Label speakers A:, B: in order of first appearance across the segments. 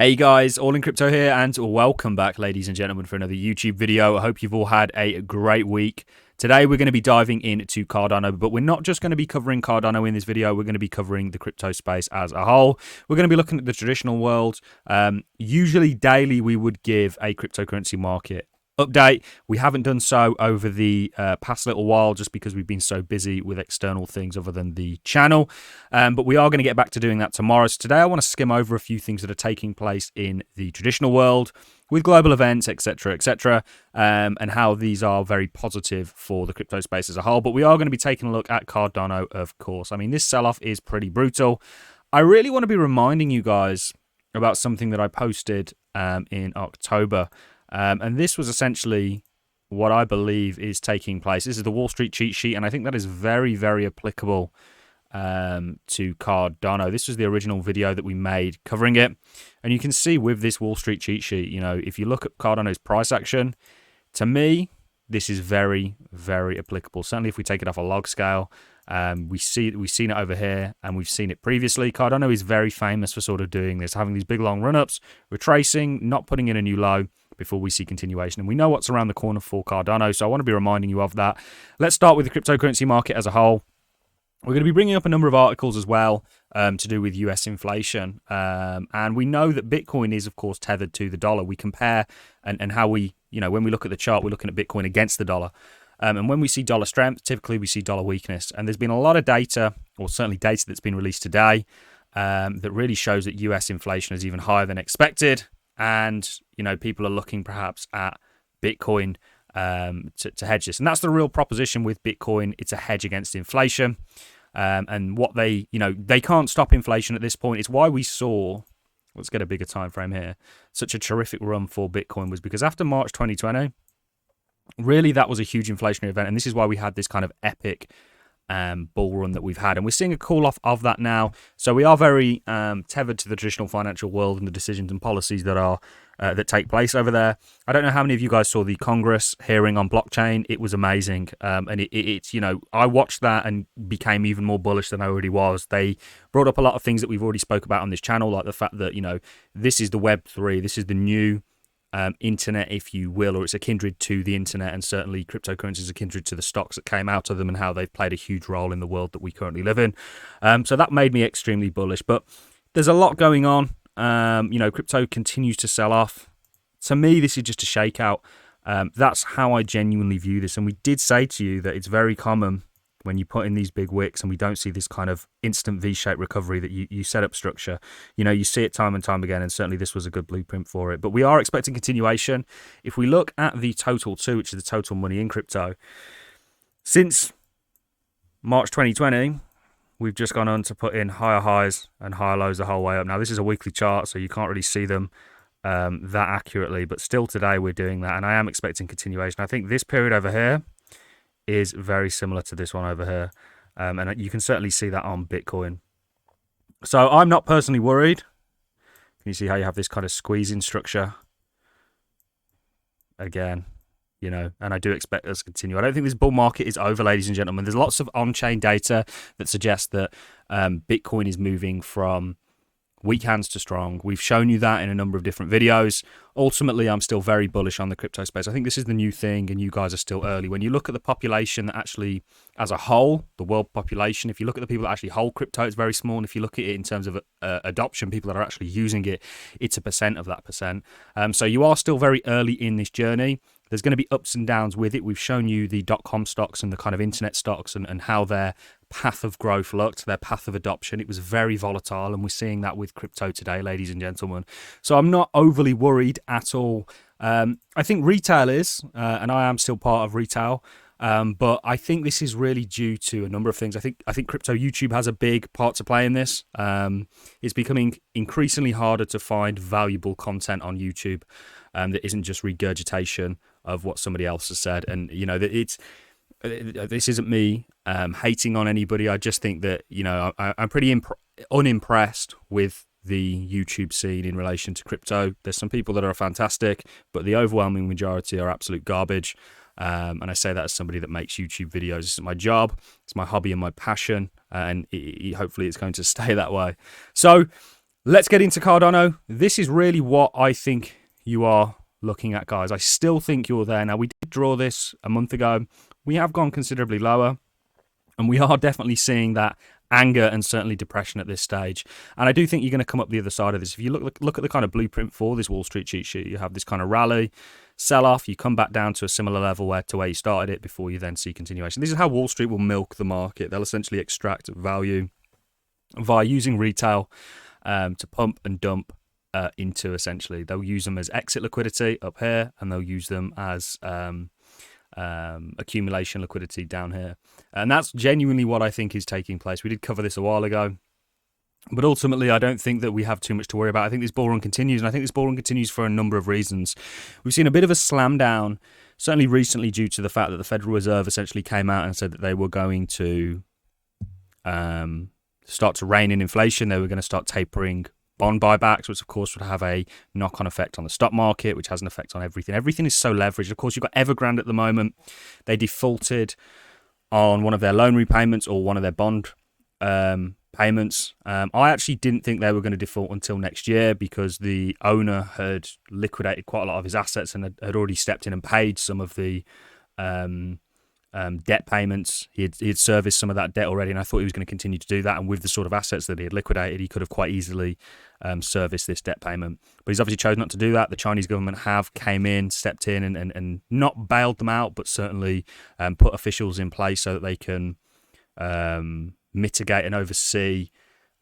A: Hey guys, All in Crypto here, and welcome back, ladies and gentlemen, for another YouTube video. I hope you've all had a great week. Today we're going to be diving into Cardano, but we're not just going to be covering Cardano in this video. We're going to be covering the crypto space as a whole. We're going to be looking at the traditional world. Usually daily we would give a cryptocurrency market update. We haven't done so over the past little while just because we've been so busy with external things other than the channel, but we are going to get back to doing that tomorrow. So today I want to skim over a few things that are taking place in the traditional world with global events, etc., and how these are very positive for the crypto space as a whole. But we are going to be taking a look at Cardano, of course. I mean, this sell-off is pretty brutal. I really want to be reminding you guys about something that I posted in October. And this was essentially what I believe is taking place. This is the Wall Street cheat sheet, and I think that is very, very applicable to Cardano. This was the original video that we made covering it. And you can see with this Wall Street cheat sheet, you know, if you look at Cardano's price action, to me, this is very, very applicable. Certainly if we take it off a log scale, we've seen it over here, and we've seen it previously. Cardano is very famous for sort of doing this, having these big long run-ups, retracing, not putting in a new low before we see continuation. And we know what's around the corner for Cardano, so I want to be reminding you of that. Let's start with the cryptocurrency market as a whole. We're going to be bringing up a number of articles as well to do with US inflation. And we know that Bitcoin is, of course, tethered to the dollar. We compare and how we, you know, when we look at the chart, we're looking at Bitcoin against the dollar. And when we see dollar strength, typically we see dollar weakness. And there's been a lot of data, or certainly data that's been released today, that really shows that US inflation is even higher than expected. And, you know, people are looking perhaps at Bitcoin to hedge this. And that's the real proposition with Bitcoin. It's a hedge against inflation. And what they, you know, they can't stop inflation at this point. It's why we saw, let's get a bigger time frame here, such a terrific run for Bitcoin was because after March 2020, really that was a huge inflationary event. And this is why we had this kind of epic bull run that we've had, and we're seeing a cool off of that now. So we are very tethered to the traditional financial world and the decisions and policies that are that take place over there. I don't know how many of you guys saw the Congress hearing on blockchain. It was amazing, and it's, you know, I watched that and became even more bullish than I already was. They brought up a lot of things that we've already spoke about on this channel, like the fact that, you know, this is the Web3, this is the new internet, if you will, or it's a kindred to the internet, and certainly cryptocurrencies are kindred to the stocks that came out of them and how they've played a huge role in the world that we currently live in. So that made me extremely bullish. But there's a lot going on. You know, crypto continues to sell off. To me, this is just a shakeout. That's how I genuinely view this. And we did say to you that it's very common when you put in these big wicks and we don't see this kind of instant V-shaped recovery that you set up structure. You know, you see it time and time again, and certainly this was a good blueprint for it. But we are expecting continuation. If we look at the total 2, which is the total money in crypto, since March 2020, we've just gone on to put in higher highs and higher lows the whole way up. Now, this is a weekly chart, so you can't really see them that accurately, but still today we're doing that, and I am expecting continuation. I think this period over here is very similar to this one over here, and you can certainly see that on Bitcoin. So I'm not personally worried. Can you see how you have this kind of squeezing structure again, you know, and I do expect us to continue. I don't think this bull market is over, ladies and gentlemen. There's lots of on-chain data that suggests that Bitcoin is moving from weak hands to strong. We've shown you that in a number of different videos. Ultimately, I'm still very bullish on the crypto space. I think this is the new thing, and you guys are still early. When you look at the population that actually, as a whole, the world population, if you look at the people that actually hold crypto, it's very small. And if you look at it in terms of adoption, people that are actually using it, it's a percent of that percent. So you are still very early in this journey. There's going to be ups and downs with it. We've shown you the .com stocks and the kind of internet stocks and how their path of growth looked, their path of adoption. It was very volatile, and we're seeing that with crypto today, ladies and gentlemen. So I'm not overly worried at all. I think retail is, and I am still part of retail, but I think this is really due to a number of things. I think crypto YouTube has a big part to play in this. It's becoming increasingly harder to find valuable content on YouTube that isn't just regurgitation of what somebody else has said. And, you know, that this isn't me hating on anybody. I just think that, you know, I'm pretty unimpressed with the YouTube scene in relation to crypto. There's some people that are fantastic, but the overwhelming majority are absolute garbage. And I say that as somebody that makes YouTube videos. This is my job, it's my hobby and my passion, and hopefully it's going to stay that way. So Let's get into Cardano. This is really what I think you are looking at, guys. I still think you're there. Now, we did draw this a month ago. We have gone considerably lower, and we are definitely seeing that anger and certainly depression at this stage. And I do think you're going to come up the other side of this. If you look at the kind of blueprint for this Wall Street cheat sheet, you have this kind of rally, sell off, you come back down to a similar level to where you started it before you then see continuation. This is how Wall Street will milk the market. They'll essentially extract value via using retail to pump and dump into, essentially. They'll use them as exit liquidity up here, and they'll use them as accumulation liquidity down here. And that's genuinely what I think is taking place. We did cover this a while ago, but ultimately I don't think that we have too much to worry about. I think this bull run continues, and I think this bull run continues for a number of reasons. We've seen a bit of a slam down, certainly recently, due to the fact that the Federal Reserve essentially came out and said that they were going to start to rein in inflation. They were going to start tapering bond buybacks, which of course would have a knock-on effect on the stock market, which has an effect on everything. Everything is so leveraged. Of course, you've got Evergrande at the moment. They defaulted on one of their loan repayments or one of their bond payments. I actually didn't think they were going to default until next year, because the owner had liquidated quite a lot of his assets and had already stepped in and paid some of the debt payments. He had serviced some of that debt already, and I thought he was going to continue to do that. And with the sort of assets that he had liquidated, he could have quite easily serviced this debt payment. But he's obviously chosen not to do that. The Chinese government have came in, stepped in, and not bailed them out, but certainly put officials in place so that they can mitigate and oversee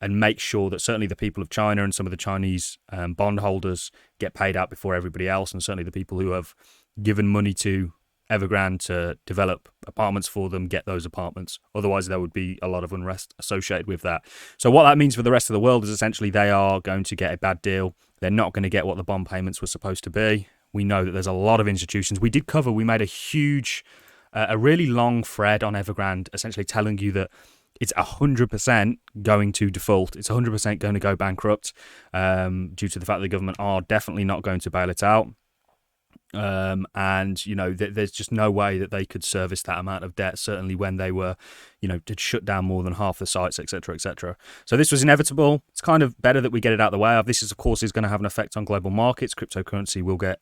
A: and make sure that certainly the people of China and some of the Chinese bondholders get paid out before everybody else, and certainly the people who have given money to Evergrande to develop apartments for them get those apartments. Otherwise, there would be a lot of unrest associated with that. So what that means for the rest of the world is essentially they are going to get a bad deal. They're not going to get what the bond payments were supposed to be. We know that there's a lot of institutions. We made a really long thread on Evergrande, essentially telling you that it's 100% going to default. It's 100% going to go bankrupt due to the fact that the government are definitely not going to bail it out. And there's just no way that they could service that amount of debt, certainly when they were to shut down more than half the sites, etc., etc. So this was inevitable. It's kind of better that we get it out of the way. This is, of course, is going to have an effect on global markets. Cryptocurrency will get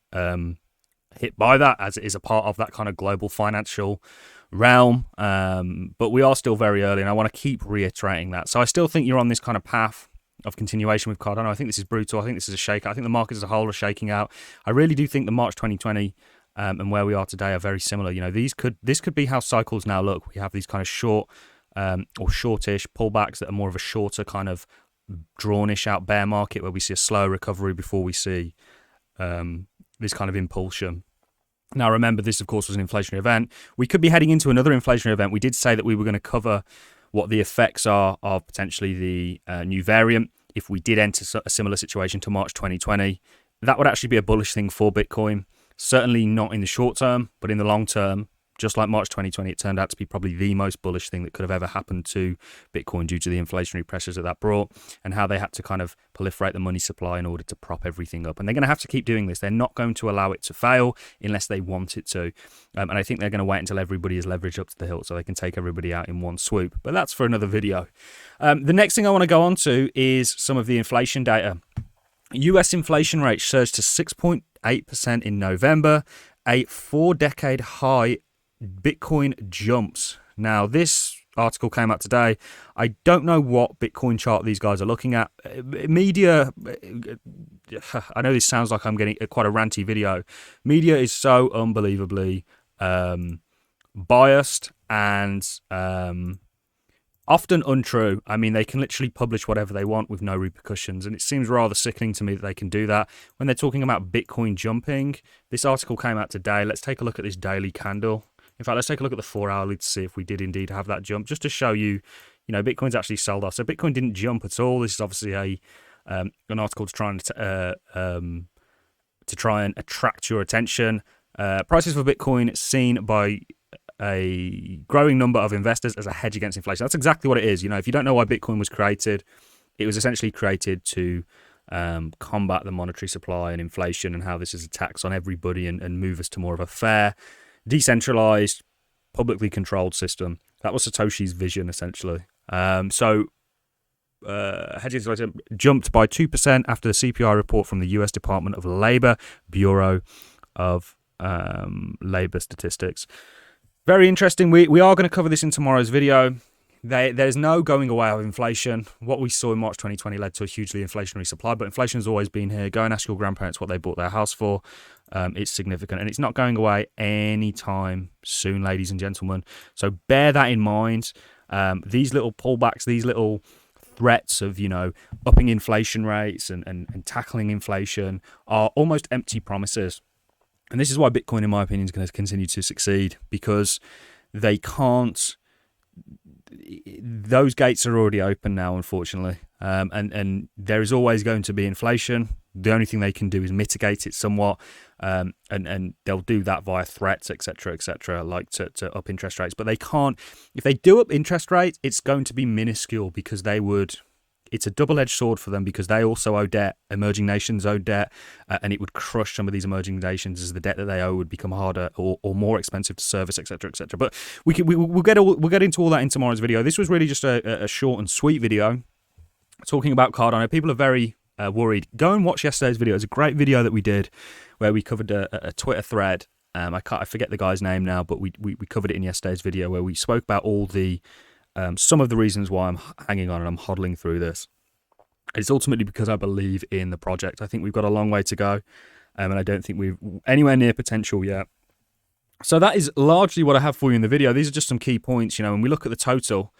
A: hit by that, as it is a part of that kind of global financial realm, but we are still very early, and I want to keep reiterating that. So I still think you're on this kind of path of continuation with Cardano. I think this is brutal. I think this is a shakeout. I think the market as a whole are shaking out. I really do think the March 2020 and where we are today are very similar. This could be how cycles now look. We have these kind of short or shortish pullbacks that are more of a shorter kind of drawnish out bear market, where we see a slow recovery before we see this kind of impulsion. Now, remember, this, of course, was an inflationary event. We could be heading into another inflationary event. We did say that we were going to cover what the effects are of potentially the new variant if we did enter a similar situation to March 2020. That would actually be a bullish thing for Bitcoin. Certainly not in the short term, but in the long term, just like March 2020, it turned out to be probably the most bullish thing that could have ever happened to Bitcoin due to the inflationary pressures that brought and how they had to kind of proliferate the money supply in order to prop everything up. And they're going to have to keep doing this. They're not going to allow it to fail unless they want it to. And I think they're going to wait until everybody is leveraged up to the hilt so they can take everybody out in one swoop. But that's for another video. The next thing I want to go on to is some of the inflation data. US inflation rate surged to 6.8% in November, a 4-decade high. Bitcoin jumps. Now, this article came out today. I don't know what Bitcoin chart these guys are looking at. Media, I know this sounds like I'm getting quite a ranty video. Media is so unbelievably biased and often untrue. I mean, they can literally publish whatever they want with no repercussions, and it seems rather sickening to me that they can do that. When they're talking about Bitcoin jumping, this article came out today. Let's take a look at this daily candle. In fact, let's take a look at the 4-hourly to see if we did indeed have that jump, just to show you, Bitcoin's actually sold off. So Bitcoin didn't jump at all. This is obviously an article to try and attract your attention. Prices for Bitcoin seen by a growing number of investors as a hedge against inflation. That's exactly what it is. If you don't know why Bitcoin was created, it was essentially created to combat the monetary supply and inflation and how this is a tax on everybody and move us to more of a fair, decentralized, publicly controlled system. That was Satoshi's vision, essentially. So hedging jumped by 2% after the CPI report from the US Department of Labor, Bureau of Labor Statistics. Very interesting. We are going to cover this in tomorrow's video. There's no going away of inflation. What we saw in March 2020 led to a hugely inflationary supply, but inflation has always been here. Go and ask your grandparents what they bought their house for. It's significant, and it's not going away anytime soon, ladies and gentlemen. So bear that in mind. These little pullbacks, these little threats of, upping inflation rates and tackling inflation are almost empty promises. And this is why Bitcoin, in my opinion, is going to continue to succeed, because they can't. Those gates are already open now, unfortunately, and there is always going to be inflation. The only thing they can do is mitigate it somewhat, and they'll do that via threats, etc., like to up interest rates. But they can't. If they do up interest rates, it's going to be minuscule, because they would. It's a double-edged sword for them, because they also owe debt. Emerging nations owe debt, and it would crush some of these emerging nations as the debt that they owe would become harder or more expensive to service, etc., etc. But we'll get into all that in tomorrow's video. This was really just a short and sweet video talking about Cardano. People are very worried. Go and watch yesterday's video. It's a great video that we did where we covered a Twitter thread. I forget the guy's name now, but we covered it in yesterday's video where we spoke about all the some of the reasons why I'm hanging on and I'm hodling through this. It's ultimately because I believe in the project. I think we've got a long way to go, and I don't think we're anywhere near potential yet. So that is largely what I have for you in the video. These are just some key points. When we look at the total,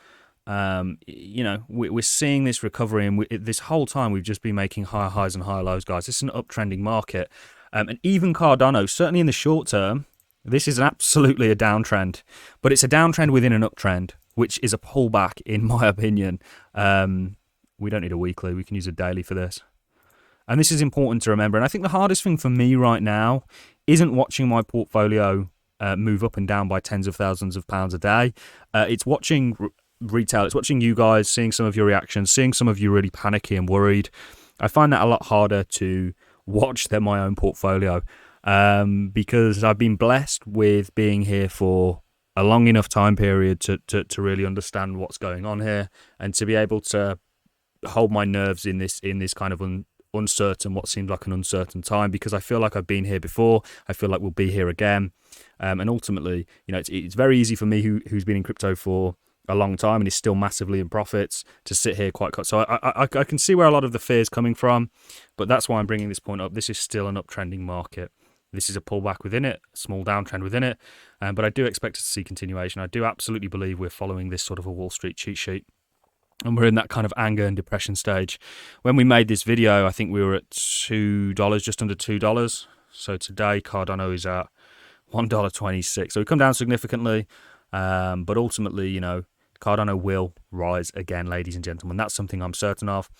A: we're seeing this recovery, and this whole time we've just been making higher highs and higher lows, guys. This is an uptrending market, and even Cardano, certainly in the short term, this is absolutely a downtrend, but it's a downtrend within an uptrend, which is a pullback, in my opinion. We don't need a weekly. We can use a daily for this. And this is important to remember. And I think the hardest thing for me right now isn't watching my portfolio move up and down by tens of thousands of pounds a day. It's watching retail. It's watching you guys, seeing some of your reactions, seeing some of you really panicky and worried. I find that a lot harder to watch than my own portfolio, because I've been blessed with being here for a long enough time period to really understand what's going on here, and to be able to hold my nerves in this kind of uncertain, what seems like an uncertain time, because I feel like I've been here before. I feel like we'll be here again, and ultimately, it's very easy for me who's been in crypto for a long time and is still massively in profits to sit here quite. So I can see where a lot of the fear is coming from, but that's why I'm bringing this point up. This is still an uptrending market. This is a pullback within it, a small downtrend within it, but I do expect to see continuation. I do absolutely believe we're following this sort of a Wall Street cheat sheet, and we're in that kind of anger and depression stage. When we made this video, I think we were at $2, just under $2. So today, Cardano is at $1.26. So we come down significantly, but ultimately, Cardano will rise again, ladies and gentlemen. That's something I'm certain of.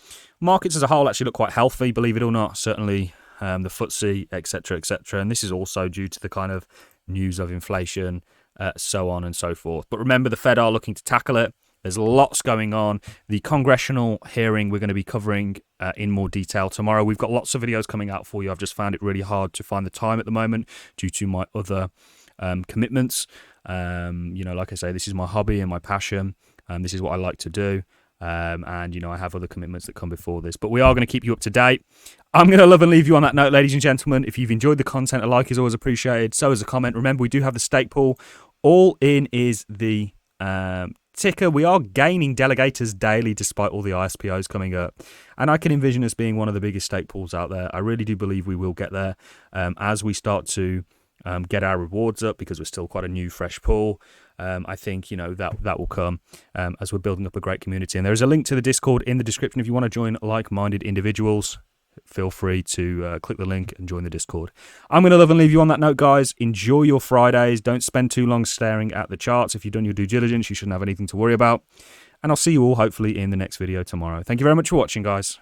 A: Markets as a whole actually look quite healthy, believe it or not. Certainly the FTSE, etc., etc. And this is also due to the kind of news of inflation, so on and so forth. But remember, the Fed are looking to tackle it. There's lots going on. The congressional hearing we're going to be covering in more detail tomorrow. We've got lots of videos coming out for you. I've just found it really hard to find the time at the moment due to my other commitments. Like I say, this is my hobby and my passion. This is what I like to do. And I have other commitments that come before this, but we are going to keep you up to date. I'm going to love and leave you on that note, ladies and gentlemen. If you've enjoyed the content, a like is always appreciated. So is a comment. Remember, we do have the stake pool. All in is the ticker. We are gaining delegators daily despite all the ISPOs coming up, and I can envision us being one of the biggest stake pools out there. I really do believe we will get there as we start to get our rewards up, because we're still quite a new, fresh pool. I think that will come as we're building up a great community. And there is a link to the Discord in the description. If you want to join like-minded individuals, feel free to click the link and join the Discord. I'm going to love and leave you on that note, guys. Enjoy your Fridays. Don't spend too long staring at the charts. If you've done your due diligence, you shouldn't have anything to worry about. And I'll see you all hopefully in the next video tomorrow. Thank you very much for watching, guys.